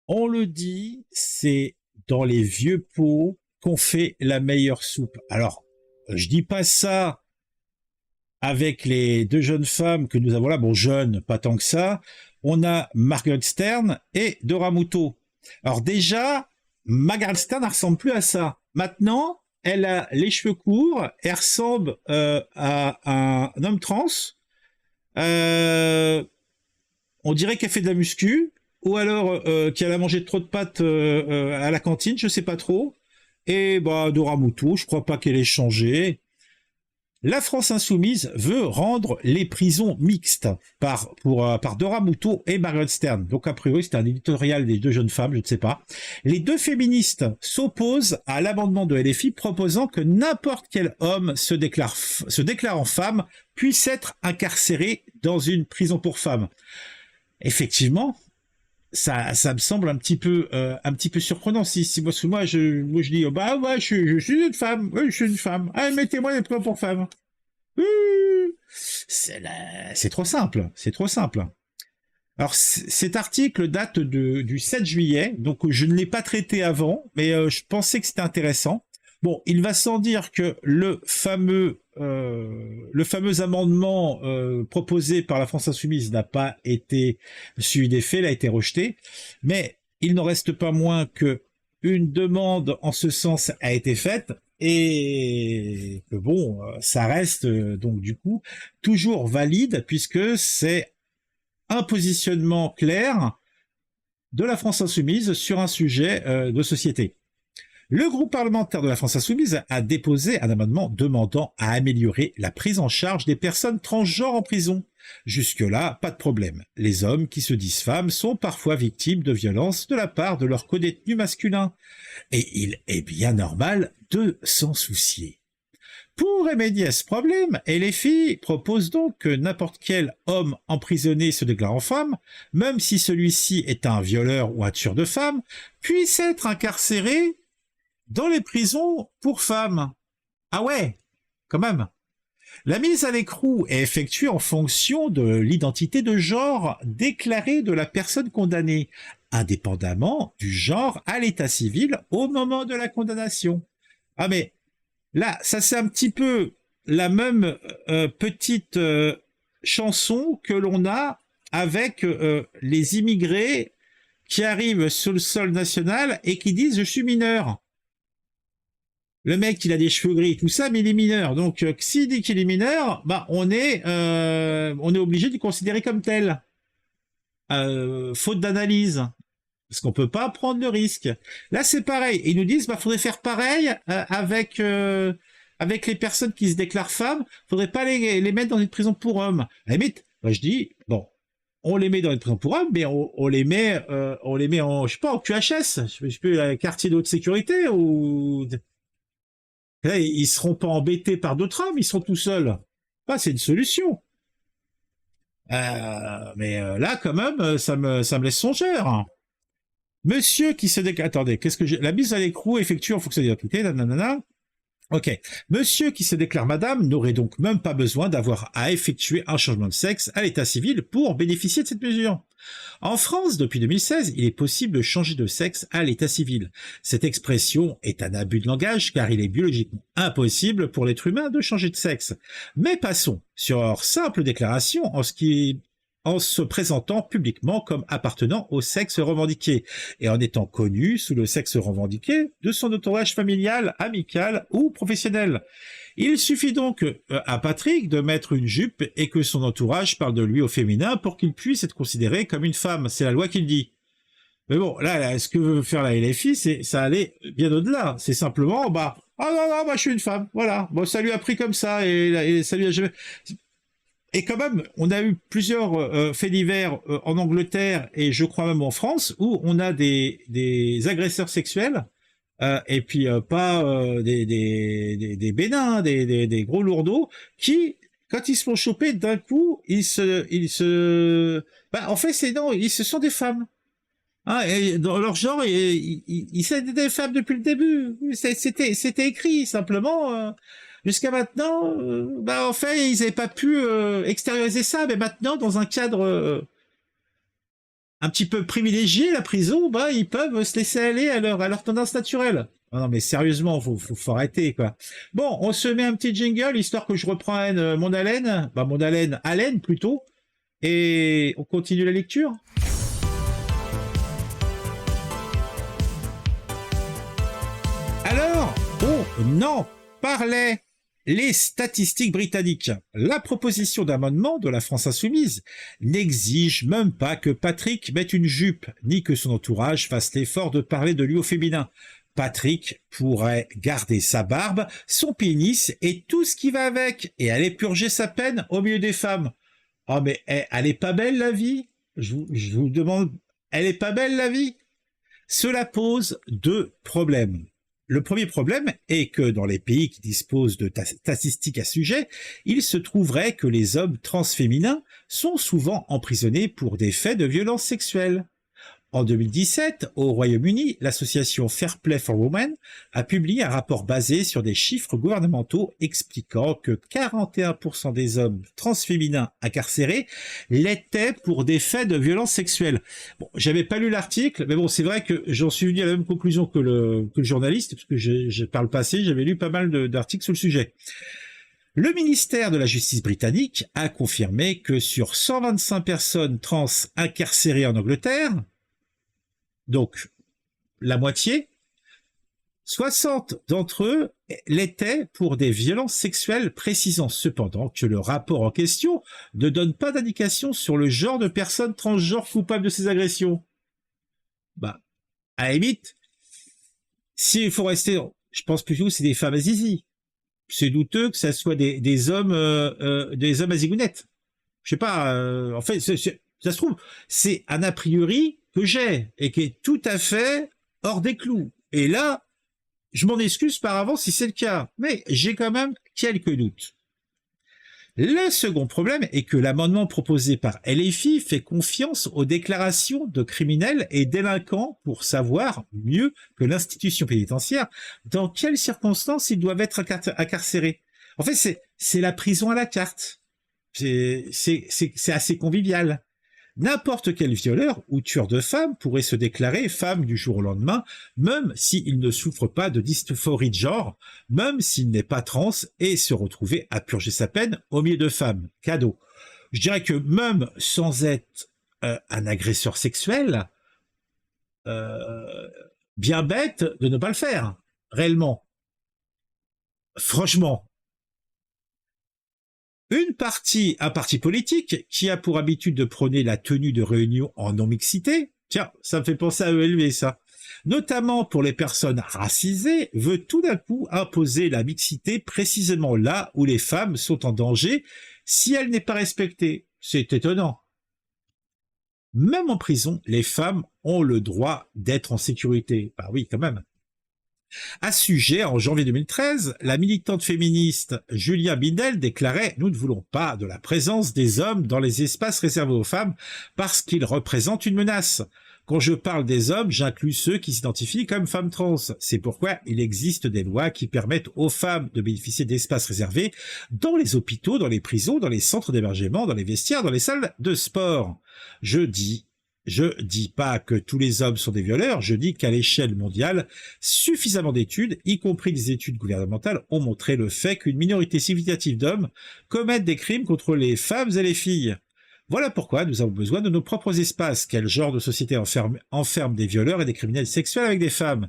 On le dit, c'est dans les vieux pots qu'on fait la meilleure soupe. Alors, je dis pas ça avec les deux jeunes femmes que nous avons là. Bon, jeunes, pas tant que ça. On a Margaret Stern et Dora Muto. Alors déjà, Margaret Stern ne ressemble plus à ça. Maintenant, elle a les cheveux courts, elle ressemble à un homme trans. Euh, on dirait qu'elle fait de la muscu, ou alors qu'elle a mangé trop de pâtes à la cantine, je sais pas trop. Et bah Dora Muto, je crois pas qu'elle ait changé. La France insoumise veut rendre les prisons mixtes par Dora Muto et Margaret Stern. Donc a priori c'est un éditorial des deux jeunes femmes, je ne sais pas. Les deux féministes s'opposent à l'amendement de LFI proposant que n'importe quel homme se déclarant femme puisse être incarcéré dans une prison pour femmes. Effectivement, ça me semble un petit peu surprenant. Si moi je dis, oh, bah ouais, je suis une femme, oui, je suis une femme. Ah, mettez-moi des points pour femme. C'est trop simple, c'est trop simple. Alors cet article date du 7 juillet, donc je ne l'ai pas traité avant, mais je pensais que c'était intéressant. Bon, il va sans dire que le fameux amendement proposé par la France Insoumise n'a pas été suivi des faits, il a été rejeté, mais il n'en reste pas moins que une demande en ce sens a été faite et que bon, ça reste donc du coup toujours valide puisque c'est un positionnement clair de la France insoumise sur un sujet de société. Le groupe parlementaire de la France insoumise a déposé un amendement demandant à améliorer la prise en charge des personnes transgenres en prison. Jusque-là, pas de problème. Les hommes qui se disent femmes sont parfois victimes de violences de la part de leurs codétenus masculins. Et il est bien normal de s'en soucier. Pour remédier à ce problème, LFI propose donc que n'importe quel homme emprisonné se déclarant femme, même si celui-ci est un violeur ou un tueur de femmes, puisse être incarcéré dans les prisons pour femmes. Ah ouais, quand même. La mise à l'écrou est effectuée en fonction de l'identité de genre déclarée de la personne condamnée, indépendamment du genre à l'état civil au moment de la condamnation. Ah mais là, ça c'est un petit peu la même petite chanson que l'on a avec les immigrés qui arrivent sur le sol national et qui disent je suis mineur. Le mec, il a des cheveux gris, tout ça, mais il est mineur. Donc, s'il dit qu'il est mineur, bah, on est obligé de le considérer comme tel. Faute d'analyse. Parce qu'on peut pas prendre le risque. Là, c'est pareil. Ils nous disent, bah, faudrait faire pareil avec les personnes qui se déclarent femmes. Faudrait pas les mettre dans une prison pour hommes. À la limite, moi, je dis, bon, on les met dans une prison pour hommes, mais on les met en, je sais pas, en QHS. Je sais plus, quartier de haute sécurité ou là, ils seront pas embêtés par d'autres hommes, ils seront tout seuls. Bah, c'est une solution. Mais là, quand même, ça me laisse songeur. Monsieur qui se déclare... Attendez, qu'est-ce que j'ai... La mise à l'écrou effectuée en fonction des identités, nanana. Ok. Monsieur qui se déclare madame n'aurait donc même pas besoin d'avoir à effectuer un changement de sexe à l'état civil pour bénéficier de cette mesure. En France, depuis 2016, il est possible de changer de sexe à l'état civil. Cette expression est un abus de langage car il est biologiquement impossible pour l'être humain de changer de sexe. Mais passons sur leur simple déclaration en se présentant publiquement comme appartenant au sexe revendiqué et en étant connu sous le sexe revendiqué de son entourage familial, amical ou professionnel. Il suffit donc à Patrick de mettre une jupe et que son entourage parle de lui au féminin pour qu'il puisse être considéré comme une femme. C'est la loi qui le dit. Mais bon, là, ce que veut faire la LFI, c'est ça allait bien au-delà. C'est simplement, bah, ah non, non, bah, je suis une femme. Voilà. Bon, ça lui a pris comme ça et ça lui a jamais... Et quand même, on a eu plusieurs faits divers en Angleterre et je crois même en France où on a des agresseurs sexuels et puis pas des bénins, des gros lourdeaux qui, quand ils se font choper, d'un coup, bah, en fait, c'est non, ils se sont des femmes. Hein, et dans leur genre, ils étaient des femmes depuis le début. C'était écrit simplement. Jusqu'à maintenant, bah en fait, ils n'avaient pas pu extérioriser ça, mais maintenant, dans un cadre un petit peu privilégiés, la prison, bah, ils peuvent se laisser aller à leur tendance naturelle. Ah non, mais sérieusement, faut arrêter, quoi. Bon, on se met un petit jingle, histoire que je reprenne mon haleine, bah, haleine plutôt, et on continue la lecture. Alors, on en parlait. Les statistiques britanniques. La proposition d'amendement de la France insoumise n'exige même pas que Patrick mette une jupe, ni que son entourage fasse l'effort de parler de lui au féminin. Patrick pourrait garder sa barbe, son pénis et tout ce qui va avec, et aller purger sa peine au milieu des femmes. Oh mais elle est pas belle la vie? Je vous demande, elle est pas belle la vie? Cela pose deux problèmes. Le premier problème est que dans les pays qui disposent de statistiques à ce sujet, il se trouverait que les hommes transféminins sont souvent emprisonnés pour des faits de violence sexuelle. En 2017, au Royaume-Uni, l'association Fair Play for Women a publié un rapport basé sur des chiffres gouvernementaux expliquant que 41% des hommes transféminins incarcérés l'étaient pour des faits de violence sexuelle. Bon, j'avais pas lu l'article, mais bon, c'est vrai que j'en suis venu à la même conclusion que le journaliste, parce que par le passé, j'avais lu pas mal d'articles sur le sujet. Le ministère de la Justice britannique a confirmé que sur 125 personnes trans incarcérées en Angleterre, donc la moitié, 60 d'entre eux l'étaient pour des violences sexuelles, précisant cependant que le rapport en question ne donne pas d'indication sur le genre de personnes transgenres coupables de ces agressions. Bah, à la limite, s'il faut rester, je pense plutôt que c'est des femmes à zizi. C'est douteux que ça soit des hommes à zigounettes. Je sais pas, en fait, ça se trouve, c'est un a priori que j'ai, et qui est tout à fait hors des clous. Et là, je m'en excuse par avance si c'est le cas, mais j'ai quand même quelques doutes. Le second problème est que l'amendement proposé par LFI fait confiance aux déclarations de criminels et délinquants pour savoir, mieux que l'institution pénitentiaire, dans quelles circonstances ils doivent être incarcérés. En fait, c'est la prison à la carte. C'est assez convivial. N'importe quel violeur ou tueur de femmes pourrait se déclarer femme du jour au lendemain, même s'il ne souffre pas de dysphorie de genre, même s'il n'est pas trans, et se retrouver à purger sa peine au milieu de femmes. Cadeau. Je dirais que même sans être un agresseur sexuel, bien bête de ne pas le faire, réellement. Franchement. Un parti politique qui a pour habitude de prôner la tenue de réunions en non-mixité, tiens, ça me fait penser à ELV ça, notamment pour les personnes racisées, veut tout d'un coup imposer la mixité précisément là où les femmes sont en danger si elle n'est pas respectée. C'est étonnant. Même en prison, les femmes ont le droit d'être en sécurité. Bah oui, quand même. À ce sujet, en janvier 2013, la militante féministe Julia Bindel déclarait « Nous ne voulons pas de la présence des hommes dans les espaces réservés aux femmes parce qu'ils représentent une menace. Quand je parle des hommes, j'inclus ceux qui s'identifient comme femmes trans. C'est pourquoi il existe des lois qui permettent aux femmes de bénéficier d'espaces réservés dans les hôpitaux, dans les prisons, dans les centres d'hébergement, dans les vestiaires, dans les salles de sport. Je dis pas que tous les hommes sont des violeurs, je dis qu'à l'échelle mondiale, suffisamment d'études, y compris des études gouvernementales, ont montré le fait qu'une minorité significative d'hommes commettent des crimes contre les femmes et les filles. Voilà pourquoi nous avons besoin de nos propres espaces. Quel genre de société enferme des violeurs et des criminels sexuels avec des femmes?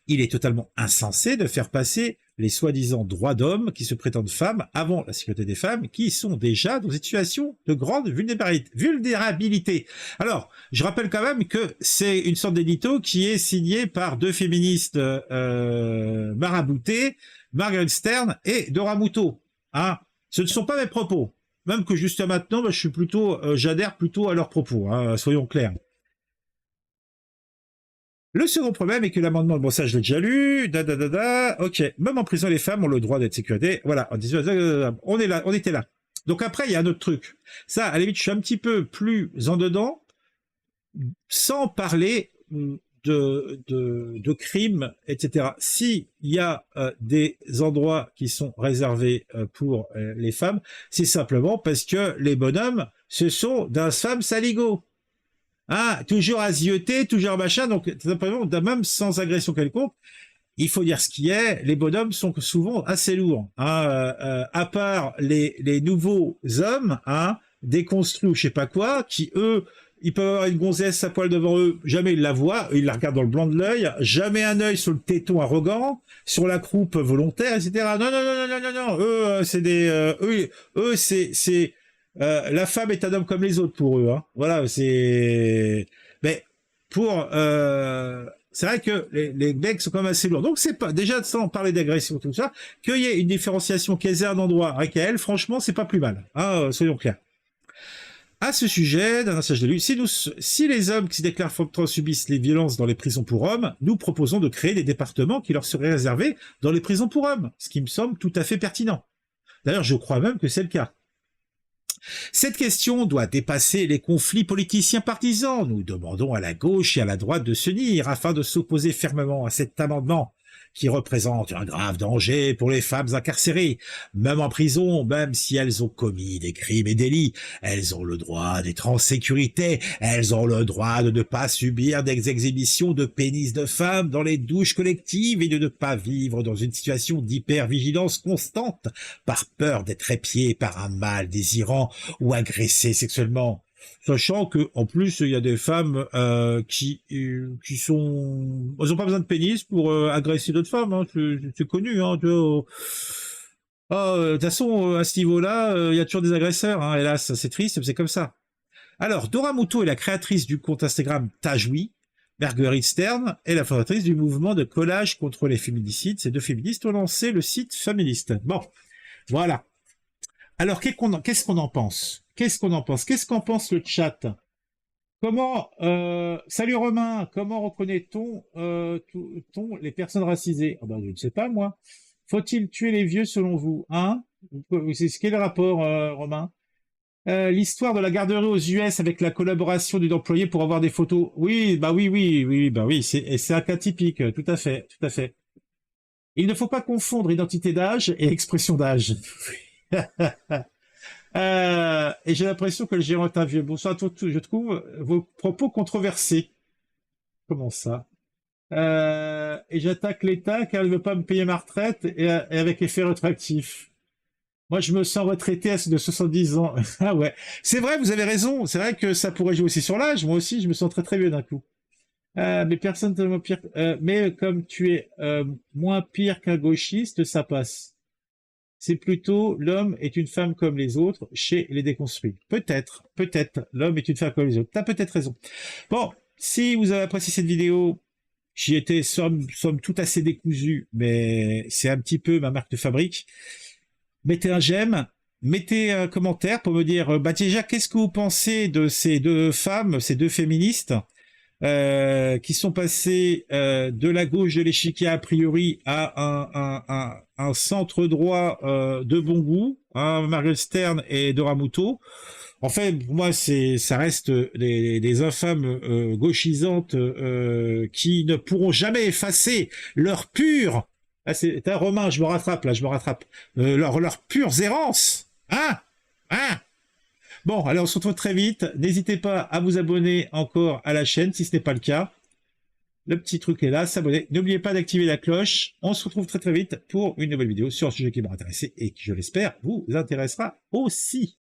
Il est totalement insensé de faire passer les soi-disant droits d'hommes qui se prétendent femmes avant la sécurité des femmes qui sont déjà dans une situation de grande vulnérabilité. Alors, je rappelle quand même que c'est une sorte d'édito qui est signé par deux féministes maraboutées, Margaret Stern et Dora Muto. Hein, ce ne sont pas mes propos. Même que jusqu'à maintenant, bah, j'adhère plutôt à leurs propos, hein, soyons clairs. Le second problème est que l'amendement, bon ça je l'ai déjà lu, ok, même en prison les femmes ont le droit d'être sécurisées, voilà, on était là. Donc après il y a un autre truc, ça à la limite je suis un petit peu plus en dedans, sans parler de crimes, etc. Si il y a des endroits qui sont réservés pour les femmes, c'est simplement parce que les bonhommes, ce sont d'infâmes saligots. hein, toujours à zioter, toujours machin, donc simplement, même sans agression quelconque, il faut dire ce qui est, les bonhommes sont souvent assez lourds, hein, à part les nouveaux hommes, hein, déconstruits ou je sais pas quoi, qui eux, ils peuvent avoir une gonzesse à poil devant eux, jamais ils la voient, ils la regardent dans le blanc de l'œil, jamais un œil sur le téton arrogant, sur la croupe volontaire, etc. Non, non, non, non, non, non, non, eux, c'est des, eux, c'est, la femme est un homme comme les autres pour eux, hein. Voilà, c'est, mais pour, c'est vrai que les mecs sont quand même assez lourds. Donc c'est pas, déjà sans parler d'agression tout ça, qu'il y ait une différenciation, qu'elles aient un endroit avec elle, franchement, c'est pas plus mal, hein, soyons clairs. À ce sujet, d'un message de lui, si les hommes qui se déclarent fautifs subissent les violences dans les prisons pour hommes, nous proposons de créer des départements qui leur seraient réservés dans les prisons pour hommes, ce qui me semble tout à fait pertinent. D'ailleurs, je crois même que c'est le cas. Cette question doit dépasser les conflits politiciens partisans. Nous demandons à la gauche et à la droite de s'unir afin de s'opposer fermement à cet amendement qui représente un grave danger pour les femmes incarcérées. Même en prison, même si elles ont commis des crimes et délits, elles ont le droit d'être en sécurité, elles ont le droit de ne pas subir des exhibitions de pénis de femmes dans les douches collectives et de ne pas vivre dans une situation d'hypervigilance constante par peur d'être épiées par un mâle désirant ou agressées sexuellement. Sachant que en plus il y a des femmes qui sont, elles ont pas besoin de pénis pour agresser d'autres femmes, hein, c'est connu, hein, de toute façon à ce niveau-là il y a toujours des agresseurs, hein, hélas c'est triste, mais c'est comme ça. Alors Dora Muto est la créatrice du compte Instagram Tajoui. Marguerite Stern est la fondatrice du mouvement de collage contre les féminicides. Ces deux féministes ont lancé le site Féministe. Bon, voilà. Alors, qu'est-ce qu'on en pense? Qu'est-ce qu'on en pense? Qu'est-ce qu'en pense le chat? Comment, salut Romain, comment reconnaît-on les personnes racisées? Ah ben, je ne sais pas, moi. Faut-il tuer les vieux selon vous? Hein? C'est ce qu'est le rapport, Romain? L'histoire de la garderie aux US avec la collaboration d'une employée pour avoir des photos. Oui, bah oui, oui, oui, bah oui, c'est un cas typique, tout à fait, tout à fait. Il ne faut pas confondre identité d'âge et expression d'âge. Et j'ai l'impression que le gérant est un vieux. Bonsoir à tous, je trouve vos propos controversés. Comment ça? Et j'attaque l'État car il ne veut pas me payer ma retraite et avec effet rétroactif. Moi, je me sens retraité à de 70 ans. Ah ouais, c'est vrai, vous avez raison. C'est vrai que ça pourrait jouer aussi sur l'âge. Moi aussi, je me sens très très vieux d'un coup. Mais personne tellement pire. Mais comme tu es moins pire qu'un gauchiste, ça passe. C'est plutôt l'homme est une femme comme les autres chez les déconstruits. Peut-être, peut-être, l'homme est une femme comme les autres. T'as peut-être raison. Bon, si vous avez apprécié cette vidéo, j'y étais somme tout assez décousu, mais c'est un petit peu ma marque de fabrique. Mettez un j'aime, mettez un commentaire pour me dire, bah déjà, qu'est-ce que vous pensez de ces deux femmes, ces deux féministes qui sont passés de la gauche de l'échiquier a priori à un centre droit de bon goût, hein, Margaret Stern et Dora Muto. En fait, pour moi, ça reste des infâmes gauchisantes qui ne pourront jamais effacer leur pure. Ah, c'est un Romain, je me rattrape là, je me rattrape. Leur pure errance, hein, hein. Bon, allez, on se retrouve très vite. N'hésitez pas à vous abonner encore à la chaîne si ce n'est pas le cas. Le petit truc est là, s'abonner. N'oubliez pas d'activer la cloche. On se retrouve très très vite pour une nouvelle vidéo sur un sujet qui m'a intéressé et qui, je l'espère, vous intéressera aussi.